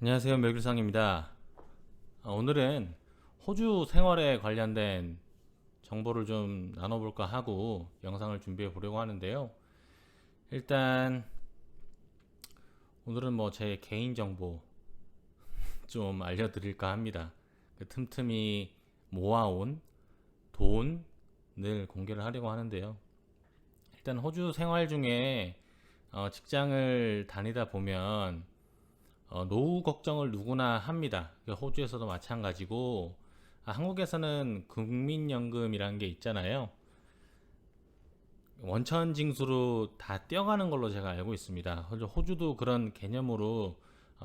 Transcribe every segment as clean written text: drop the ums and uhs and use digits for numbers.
안녕하세요, 멸규상입니다. 오늘은 호주 생활에 관련된 정보를 좀 나눠볼까 하고 영상을 준비해 보려고 하는데요. 일단 오늘은 제 개인 정보 좀 알려드릴까 합니다. 틈틈이 모아온 돈을 공개를 하려고 하는데요. 일단 호주 생활 중에 직장을 다니다 보면 노후 걱정을 누구나 합니다. 호주에서도 마찬가지고, 한국에서는 국민연금이라는 게 있잖아요. 원천징수로 다 떼어가는 걸로 제가 알고 있습니다. 호주도 그런 개념으로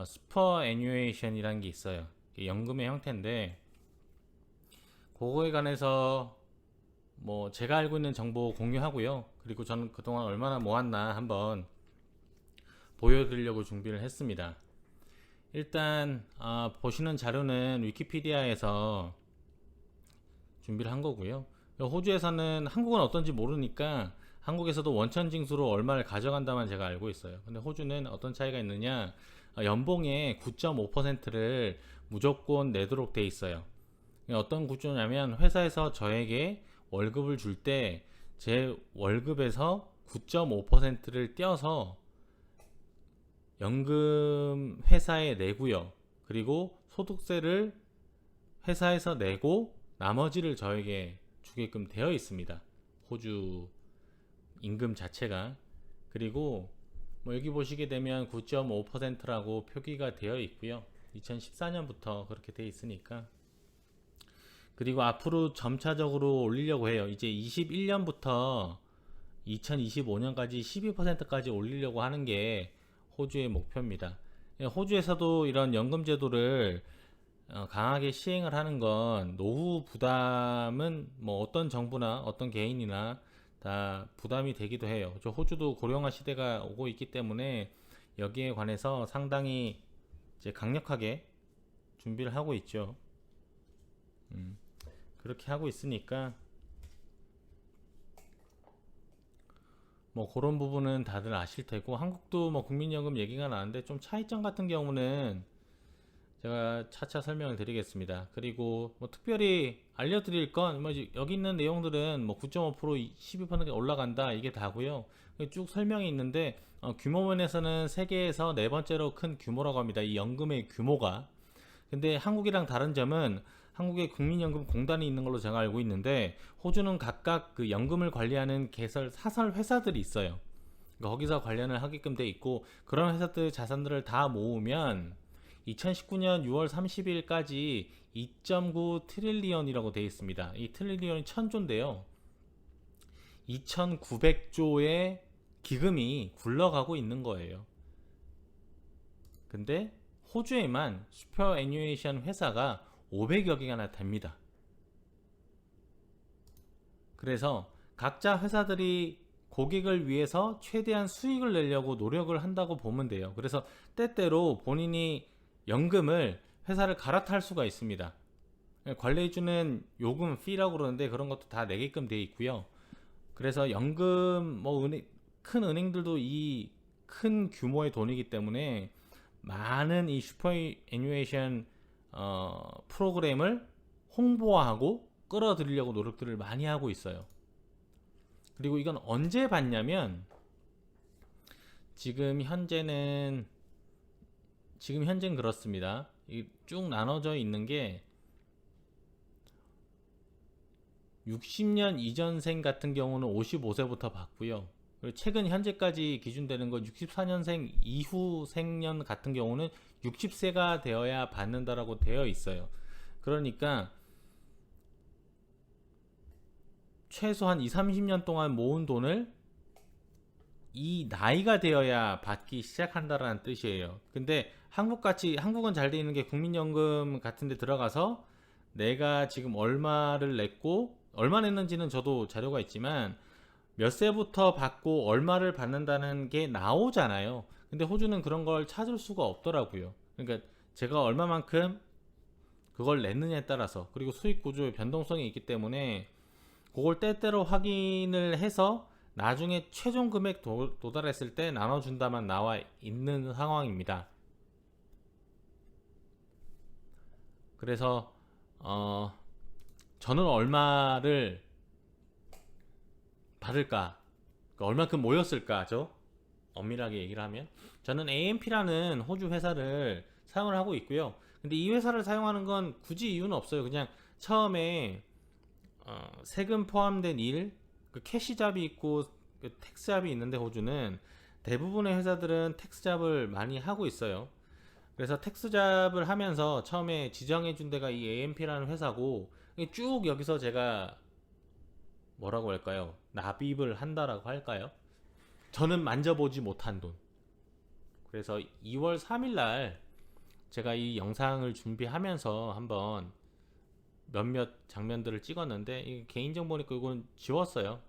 슈퍼 애뉴에이션이라는 게 있어요. 연금의 형태인데, 그거에 관해서 제가 알고 있는 정보 공유하고요. 그리고 저는 그동안 얼마나 모았나 한번 보여드리려고 준비를 했습니다. 일단 보시는 자료는 위키피디아에서 준비를 한 거고요. 호주에서는, 한국은 어떤지 모르니까 한국에서도 원천징수로 얼마를 가져간다만 제가 알고 있어요. 근데 호주는 어떤 차이가 있느냐, 연봉의 9.5%를 무조건 내도록 돼 있어요. 어떤 구조냐면, 회사에서 저에게 월급을 줄 때 제 월급에서 9.5%를 떼어서 연금 회사에 내고요. 그리고 소득세를 회사에서 내고 나머지를 저에게 주게끔 되어 있습니다. 호주 임금 자체가. 그리고 여기 보시게 되면 9.5%라고 표기가 되어 있고요. 2014년부터 그렇게 되어 있으니까. 그리고 앞으로 점차적으로 올리려고 해요. 이제 21년부터 2025년까지 12%까지 올리려고 하는 게 호주의 목표입니다. 호주에서도 이런 연금 제도를 강하게 시행을 하는 건, 노후 부담은 어떤 정부나 어떤 개인이나 다 부담이 되기도 해요. 호주도 고령화 시대가 오고 있기 때문에 여기에 관해서 상당히 이제 강력하게 준비를 하고 있죠. 그렇게 하고 있으니까 그런 부분은 다들 아실 테고, 한국도 국민연금 얘기가 나는데 좀 차이점 같은 경우는 제가 차차 설명을 드리겠습니다. 그리고 특별히 알려드릴 건, 여기 있는 내용들은 9.5% 12% 올라간다, 이게 다고요. 쭉 설명이 있는데, 규모 면에서는 세계에서 네 번째로 큰 규모라고 합니다. 이 연금의 규모가. 근데 한국이랑 다른 점은, 한국에 국민연금공단이 있는 걸로 제가 알고 있는데, 호주는 각각 그 연금을 관리하는 개설 사설 회사들이 있어요. 그러니까 거기서 관련을 하게끔 돼 있고, 그런 회사들 자산들을 다 모으면 2019년 6월 30일까지 2.9 트릴리언이라고 되어 있습니다. 이 트릴리언이 천조인데요. 2,900조의 기금이 굴러가고 있는 거예요. 근데 호주에만 슈퍼 애뉴에이션 회사가 500여 개가 됩니다. 그래서 각자 회사들이 고객을 위해서 최대한 수익을 내려고 노력을 한다고 보면 돼요. 그래서 때때로 본인이 연금을, 회사를 갈아탈 수가 있습니다. 관리해주는 요금, fee라고 그러는데, 그런 것도 다 내게끔 되어 있고요. 그래서 연금, 큰 은행들도 이 큰 규모의 돈이기 때문에 많은 이 슈퍼 애뉴에이션 프로그램을 홍보하고 끌어들이려고 노력들을 많이 하고 있어요. 그리고 이건 언제 받냐면, 지금 현재는 그렇습니다. 쭉 나눠져 있는 게, 60년 이전생 같은 경우는 55세부터 받고요. 그리고 최근 현재까지 기준되는 건 64년생 이후 생년 같은 경우는 60세가 되어야 받는다라고 되어 있어요. 그러니까 최소한 2, 30년 동안 모은 돈을 이 나이가 되어야 받기 시작한다라는 뜻이에요. 근데 한국은 잘 돼 있는 게, 국민연금 같은 데 들어가서 내가 지금 얼마를 냈고, 얼마 냈는지는 저도 자료가 있지만 몇 세부터 받고 얼마를 받는다는 게 나오잖아요. 근데 호주는 그런 걸 찾을 수가 없더라고요. 그러니까 제가 얼마만큼 그걸 냈느냐에 따라서, 그리고 수익 구조의 변동성이 있기 때문에 그걸 때때로 확인을 해서 나중에 최종 금액 도달했을 때 나눠준다만 나와 있는 상황입니다. 그래서 저는 얼마를 받을까? 그러니까 얼마큼 모였을까죠? 엄밀하게 얘기를 하면 저는 AMP라는 호주 회사를 사용을 하고 있고요. 근데 이 회사를 사용하는 건 굳이 이유는 없어요. 그냥 처음에 세금 포함된 일, 그 캐시잡이 있고 그 텍스잡이 있는데 호주는 대부분의 회사들은 텍스잡을 많이 하고 있어요. 그래서 텍스잡을 하면서 처음에 지정해 준 데가 이 AMP라는 회사고 쭉 여기서 제가 뭐라고 할까요? 납입을 한다라고 할까요? 저는 만져보지 못한 돈. 그래서 2월 3일 날 제가 이 영상을 준비하면서 한번 몇몇 장면들을 찍었는데 이 개인정보니까 이건 지웠어요.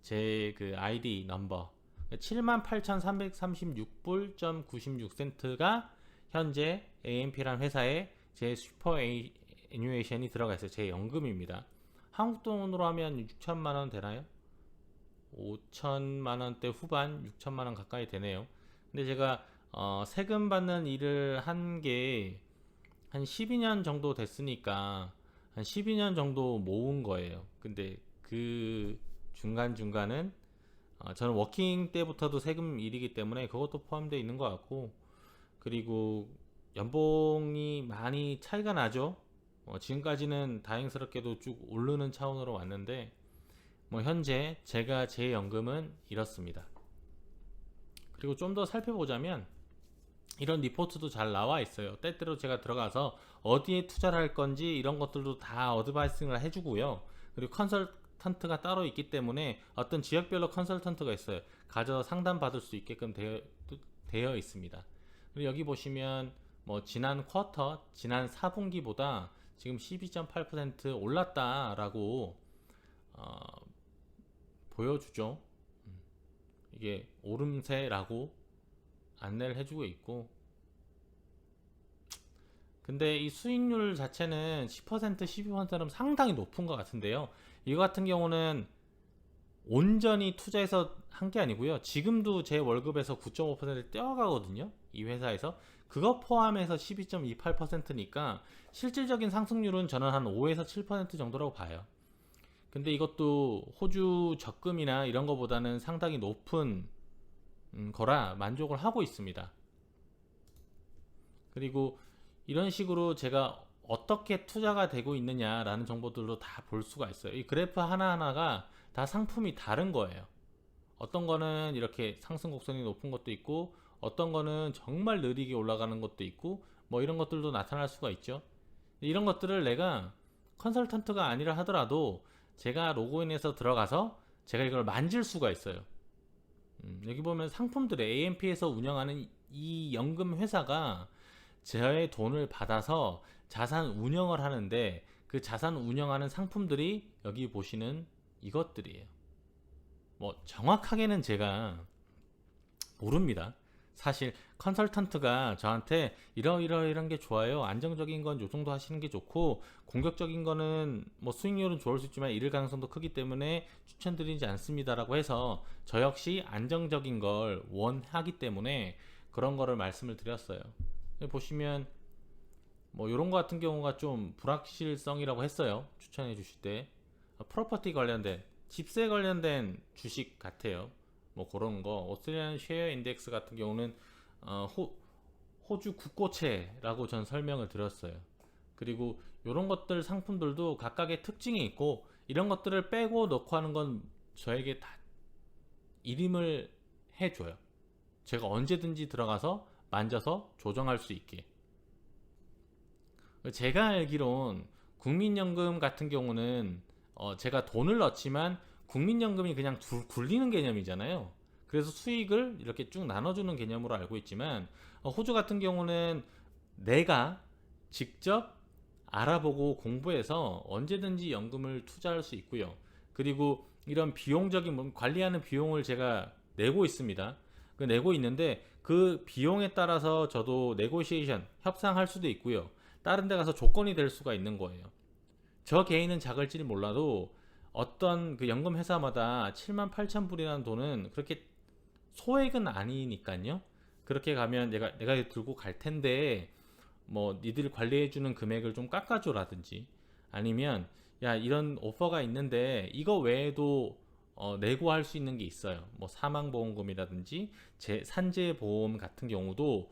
제 그 아이디 넘버 78,336불.96센트가 현재 AMP라는 회사에 제 슈퍼 애니메이션이 들어가 있어요. 제 연금입니다. 한국 돈으로 하면 6천만 원 되나요? 5천만 원대 후반, 6천만 원 가까이 되네요. 근데 제가 세금 받는 일을 한 게 한 12년 정도 됐으니까 한 12년 정도 모은 거예요. 근데 그 중간중간은 저는 워킹 때부터도 세금 일이기 때문에 그것도 포함되어 있는 것 같고, 그리고 연봉이 많이 차이가 나죠. 지금까지는 다행스럽게도 쭉 오르는 차원으로 왔는데 뭐 현재 제가 제 연금은 이렇습니다. 그리고 좀 더 살펴보자면 이런 리포트도 잘 나와 있어요. 때때로 제가 들어가서 어디에 투자를 할 건지 이런 것들도 다 어드바이싱을 해주고요. 그리고 컨설턴트가 따로 있기 때문에 어떤 지역별로 컨설턴트가 있어요. 가서 상담 받을 수 있게끔 되어 있습니다. 그리고 여기 보시면 뭐 지난 쿼터, 지난 4분기보다 지금 12.8% 올랐다라고 보여주죠. 이게 오름세라고 안내를 해주고 있고, 근데 이 수익률 자체는 10%, 12%는 상당히 높은 것 같은데요. 이거 같은 경우는 온전히 투자해서 한 게 아니고요. 지금도 제 월급에서 9.5% 떼어가거든요. 이 회사에서. 그거 포함해서 12.28%니까 실질적인 상승률은 저는 한 5에서 7% 정도라고 봐요. 근데 이것도 호주 적금이나 이런 거보다는 상당히 높은 거라 만족을 하고 있습니다. 그리고 이런 식으로 제가 어떻게 투자가 되고 있느냐라는 정보들도 다 볼 수가 있어요. 이 그래프 하나하나가 다 상품이 다른 거예요. 어떤 거는 이렇게 상승 곡선이 높은 것도 있고, 어떤 거는 정말 느리게 올라가는 것도 있고, 뭐 이런 것들도 나타날 수가 있죠. 이런 것들을 내가 컨설턴트가 아니라 하더라도 제가 로그인해서 들어가서 제가 이걸 만질 수가 있어요. 여기 보면 상품들의 AMP에서 운영하는 이 연금 회사가 제 돈을 받아서 자산 운영을 하는데, 그 자산 운영하는 상품들이 여기 보시는 이것들이에요. 뭐 정확하게는 제가 모릅니다. 사실 컨설턴트가 저한테 이런 게 좋아요, 안정적인 건 요 정도 하시는 게 좋고, 공격적인 거는 뭐 수익률은 좋을 수 있지만 잃을 가능성도 크기 때문에 추천드리지 않습니다라고 해서 저 역시 안정적인 걸 원하기 때문에 그런 거를 말씀을 드렸어요. 보시면 뭐 이런 거 같은 경우가 좀 불확실성이라고 했어요. 추천해 주실 때 프로퍼티 관련된, 집세 관련된 주식 같아요. 뭐 그런 거. 오스트리안 쉐어 인덱스 같은 경우는 호주 국고채라고 전 설명을 드렸어요. 그리고 이런 것들 상품들도 각각의 특징이 있고, 이런 것들을 빼고 넣고 하는 건 저에게 다 이름을 해줘요. 제가 언제든지 들어가서 만져서 조정할 수 있게. 제가 알기론 국민연금 같은 경우는 제가 돈을 넣지만 국민연금이 그냥 굴리는 개념이잖아요. 그래서 수익을 이렇게 쭉 나눠주는 개념으로 알고 있지만, 호주 같은 경우는 내가 직접 알아보고 공부해서 언제든지 연금을 투자할 수 있고요. 그리고 이런 비용적인 관리하는 비용을 제가 내고 있습니다. 내고 있는데 그 비용에 따라서 저도 네고시에이션 협상할 수도 있고요. 다른 데 가서 조건이 될 수가 있는 거예요. 저 개인은 작을지 몰라도 어떤 그 연금 회사마다 78,000불이라는 돈은 그렇게 소액은 아니니까요. 그렇게 가면 내가 들고 갈 텐데 뭐 니들 관리해주는 금액을 좀 깎아줘라든지, 아니면 야 이런 오퍼가 있는데 이거 외에도 내고할 수 있는 게 있어요. 뭐 사망보험금이라든지 산재보험 같은 경우도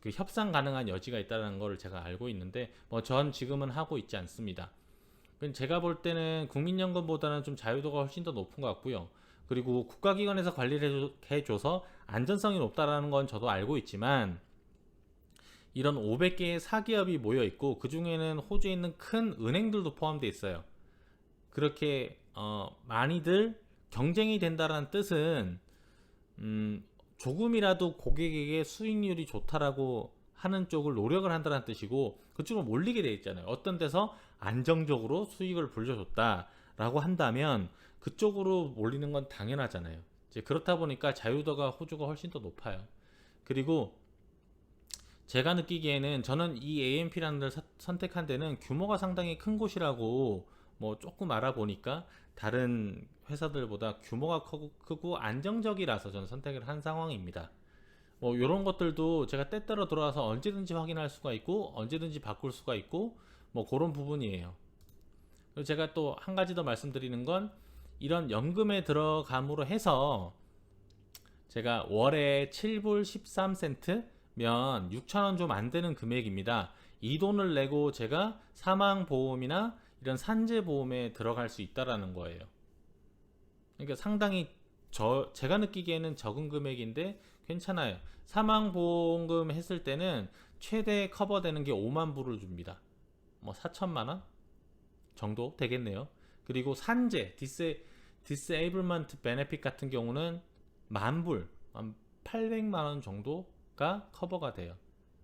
그 협상 가능한 여지가 있다는 걸 제가 알고 있는데, 뭐 전 지금은 하고 있지 않습니다. 제가 볼 때는 국민연금보다는 좀 자유도가 훨씬 더 높은 것 같고요. 그리고 국가기관에서 관리를 해줘서 안전성이 높다라는 건 저도 알고 있지만, 이런 500개의 사기업이 모여 있고 그 중에는 호주에 있는 큰 은행들도 포함되어 있어요. 그렇게 많이들 경쟁이 된다는 뜻은 조금이라도 고객에게 수익률이 좋다라고 하는 쪽을 노력을 한다는 뜻이고, 그쪽으로 몰리게 돼 있잖아요. 어떤 데서 안정적으로 수익을 불려줬다라고 한다면 그쪽으로 몰리는 건 당연하잖아요. 이제 그렇다 보니까 자유도가 호주가 훨씬 더 높아요. 그리고 제가 느끼기에는 저는 이 AMP라는 데를 선택한 데는 규모가 상당히 큰 곳이라고 뭐 조금 알아보니까 다른 회사들보다 규모가 크고 안정적이라서 저는 선택을 한 상황입니다. 뭐 이런 것들도 제가 때때로 들어와서 언제든지 확인할 수가 있고 언제든지 바꿀 수가 있고 뭐 그런 부분이에요. 그리고 제가 또 한 가지 더 말씀드리는 건, 이런 연금에 들어감으로 해서 제가 월에 7불 13센트면 6,000원 좀 안 되는 금액입니다. 이 돈을 내고 제가 사망보험이나 이런 산재보험에 들어갈 수 있다라는 거예요. 그러니까 상당히 제가 느끼기에는 적은 금액인데 괜찮아요. 사망보험금 했을 때는 최대 커버되는 게 5만 불을 줍니다. 뭐 4천만 원 정도 되겠네요. 그리고 산재, disablement benefit 같은 경우는 만불, 800만 원 정도가 커버가 돼요.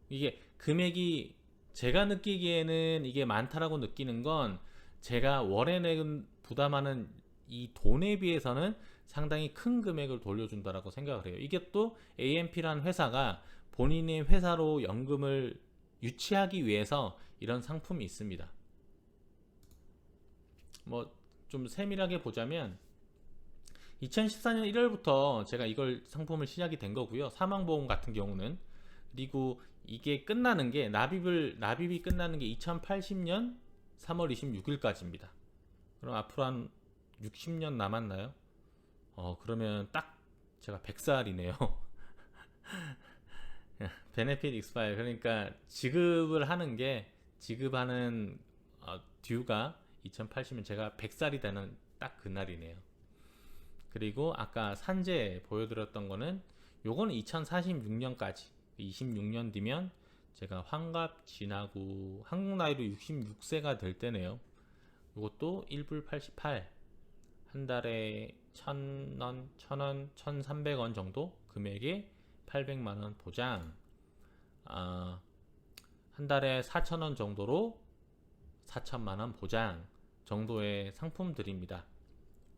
이게 금액이 제가 느끼기에는 이게 많다라고 느끼는 건, 제가 월에 내는 부담하는 이 돈에 비해서는 상당히 큰 금액을 돌려준다라고 생각을 해요. 이게 또 AMP라는 회사가 본인의 회사로 연금을 유치하기 위해서 이런 상품이 있습니다. 뭐 좀 세밀하게 보자면 2014년 1월부터 제가 이걸 상품을 시작이 된 거고요. 사망보험 같은 경우는. 그리고 이게 끝나는 게 납입이 끝나는 게 2080년 3월 26일까지입니다. 그럼 앞으로 한 60년 남았나요? 그러면 딱 제가 100살이네요. 베네핏 익스파일, 그러니까 지급하는 듀가 2080년 제가 100살이 되는 딱 그날이네요. 그리고 아까 산재 보여드렸던 거는, 요거는 2046년까지 26년 뒤면 제가 환갑 지나고 한국 나이로 66세가 될 때네요. 이것도 1불 88, 한 달에 1,000원, 1,300원 정도 금액에 800만원 보장, 한 달에 4,000원 정도로 4천만원 보장 정도의 상품들입니다.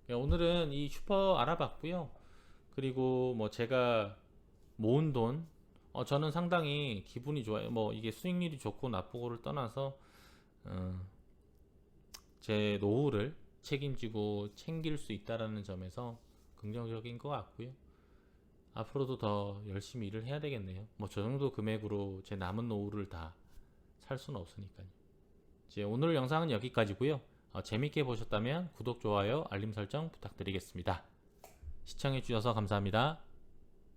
오늘은 이 슈퍼 알아봤고요. 그리고 뭐 제가 모은 돈, 저는 상당히 기분이 좋아요. 뭐 이게 수익률이 좋고 나쁘고를 떠나서 제 노후를 책임지고 챙길 수 있다라는 점에서 긍정적인 것 같고요. 앞으로도 더 열심히 일을 해야 되겠네요. 뭐 저 정도 금액으로 제 남은 노후를 다 살 수는 없으니까요. 이제 오늘 영상은 여기까지고요. 재밌게 보셨다면 구독, 좋아요, 알림 설정 부탁드리겠습니다. 시청해 주셔서 감사합니다.